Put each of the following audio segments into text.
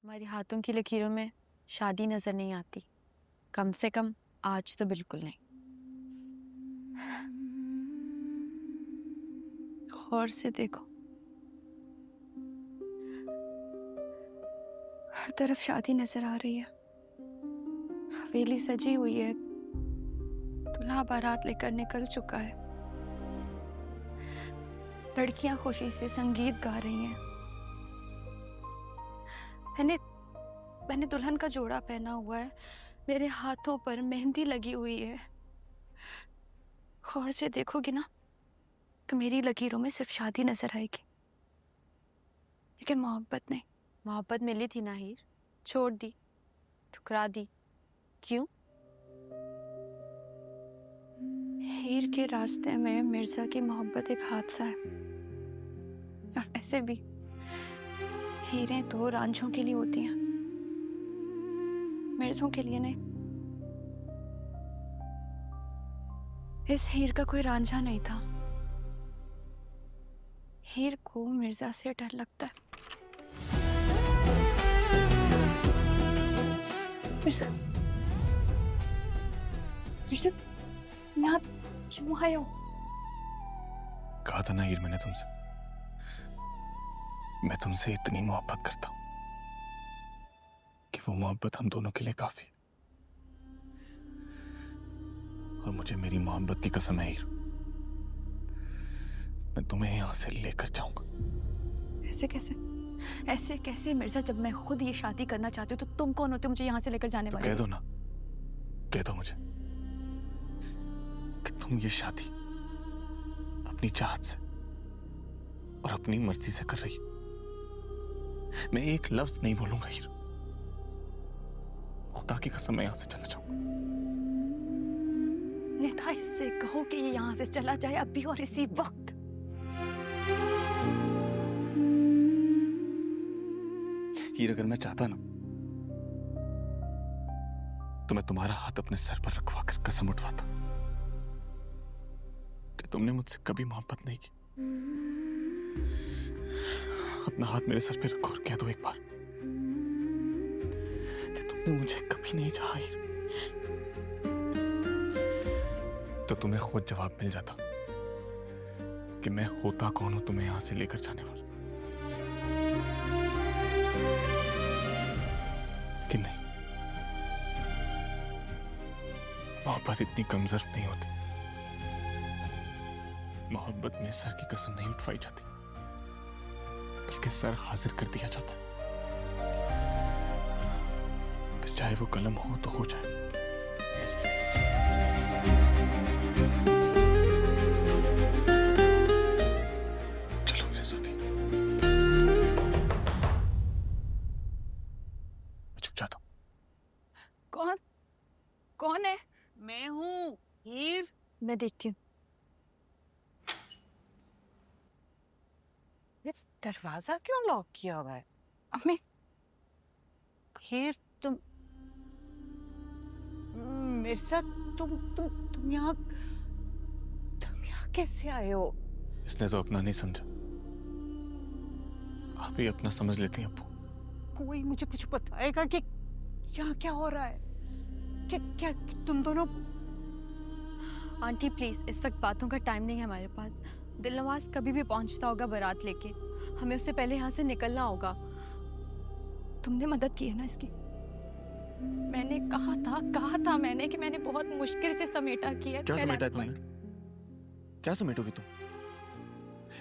तुम्हारे हाथों की लकीरों में शादी नजर नहीं आती, कम से कम आज तो बिल्कुल नहीं। गौर से देखो, हर तरफ शादी नजर आ रही है। हवेली सजी हुई है, दूल्हा बारात लेकर निकल चुका है, लड़कियां खुशी से संगीत गा रही हैं। मैंने दुल्हन का जोड़ा पहना हुआ है, मेरे हाथों पर मेहंदी लगी हुई है। गौर से देखोगी ना तो मेरी लकीरों में सिर्फ शादी नजर आएगी, लेकिन मोहब्बत नहीं। मोहब्बत मिली थी ना हीर, छोड़ दी, ठुकरा दी, क्यों? हीर के रास्ते में मिर्जा की मोहब्बत एक हादसा है, और ऐसे भी हीरें तो रांझों के लिए होती हैं, मिर्जों के लिए नहीं। इस हीर का कोई रांझा नहीं था, हीर को मिर्जा से डर लगता है। मिर्जा, मिर्जा, यहाँ क्यों आए हो? कहा था ना हीर मैंने तुमसे, मैं तुमसे इतनी मोहब्बत करता हूं कि वो मोहब्बत हम दोनों के लिए काफी है। और मुझे मेरी मोहब्बत की कसम है हीर, मैं तुम्हें यहां से लेकर जाऊंगा। ऐसे कैसे मिर्जा? जब मैं खुद ये शादी करना चाहती हूँ तो तुम कौन होते मुझे यहाँ से लेकर जाने वाले? कह दो ना, कह दो मुझे कि तुम ये शादी अपनी चाहत से और अपनी मर्जी से कर रही हो। मैं एक लफ्ज नहीं बोलूंगा हीर, खुदा की कसम मैं यहां से चला जाऊंगा। नेता, इससे कहो कि ये यहाँ से चला जाए अभी और इसी वक्त। हीर, अगर मैं चाहता ना तो मैं तुम्हारा हाथ अपने सर पर रखवा कर कसम उठवाता कि तुमने मुझसे कभी मोहब्बत नहीं की। अपना हाथ मेरे सर पे रखो और कह दो एक बार कि तुमने मुझे कभी नहीं चाहा हीर। तो तुम्हें खुद जवाब मिल जाता कि मैं होता कौन हूं तुम्हें यहां से लेकर जाने वाला। कि नहीं, मोहब्बत इतनी कमजोर नहीं होती। मोहब्बत में सर की कसम नहीं उठवाई जाती, बल्कि सर हाजिर कर दिया जाता है। फिर चाहे वो कलम हो तो हो जाए। चलो मेरे साथी, मैं चुप जाता हूं। कौन है? मैं हूँ हीर। मैं देखती हूँ। ये दरवाजा क्यों लॉक किया हुआ है? अम्मी, हीर, तुम मिर्जा, तुम यहाँ कैसे आए हो? इसने तो अपना नहीं समझा, आप ही अपना समझ लेती हैं अप्पू। कोई मुझे कुछ बताएगा कि यहाँ क्या हो रहा है? क्या तुम दोनों? आंटी प्लीज, इस वक्त बातों का टाइम नहीं है हमारे पास। दिलनवाज कभी भी पहुंचता होगा बारात लेके, हमें उससे पहले यहाँ से निकलना होगा। तुमने मदद की है ना इसकी? मैंने कहा था मैंने कि मैंने बहुत मुश्किल से समेटा किया। क्या समेटा है तुमने? क्या समेटोगी तुम?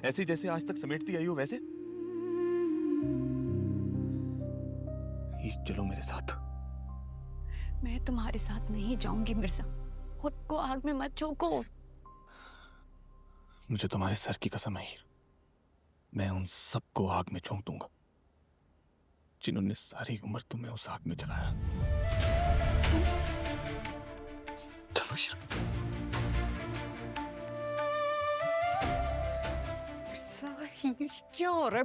ऐसे जैसे आज तक समेटती आई हो वैसे? चलो मेरे साथ। मैं तुम्हारे साथ नहीं जाऊंगी मिर्जा, खुद को आग में मत झोंको। मुझे तुम्हारे सर की कसम है हीर, मैं उन सबको आग में झोंक दूंगा जिन्होंने सारी उम्र तुम्हें उस आग में जलाया। चलो हीर। हीर, क्या हो रहा है?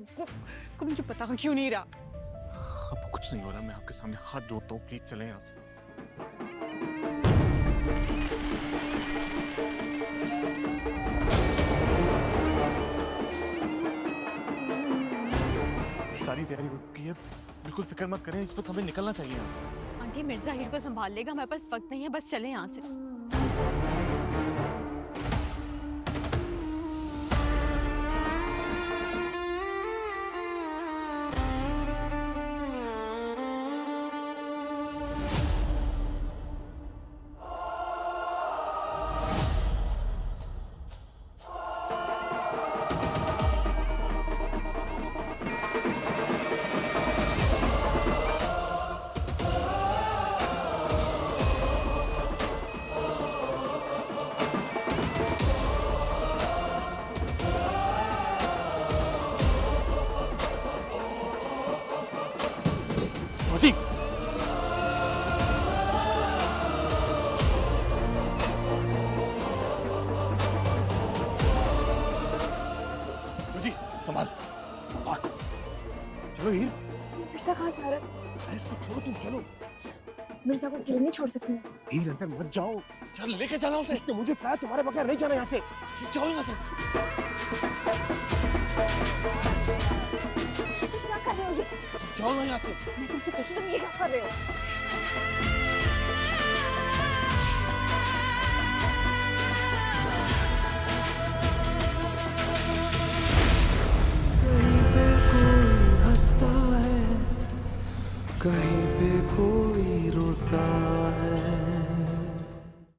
को मुझे पता क्यों नहीं रहा? अब कुछ नहीं हो रहा, मैं आपके सामने हाथ जोड़ता हूँ, प्लीज चलें यहाँ से। सारी तैयारी हो चुकी है, बिल्कुल फिक्र मत करें, इस वक्त हमें निकलना चाहिए यहाँ से। आंटी मिर्जा हीर को संभाल लेगा, हमारे पास वक्त नहीं है, बस चले यहाँ से। ज्योति, ज्योति, संभाल। चलो हीर। मिर्जा कहाँ जा रहा है? अरे इसको छोड़ो, तुम चलो। मिर्जा को अकेले नहीं छोड़ सकते। हीर अंदर मत जाओ, चल लेके चला उसे। उसने मुझे कहा तुम्हारे बगैर नहीं जाना यहाँ से। जाओ यहाँ से। क्या कर रहे हो ये? जाओ ना यहाँ से। मैं तुमसे पूछूं तुम ये क्या कर रहे हो? कहीं पे कोई हंसता है, कहीं पे कोई रोता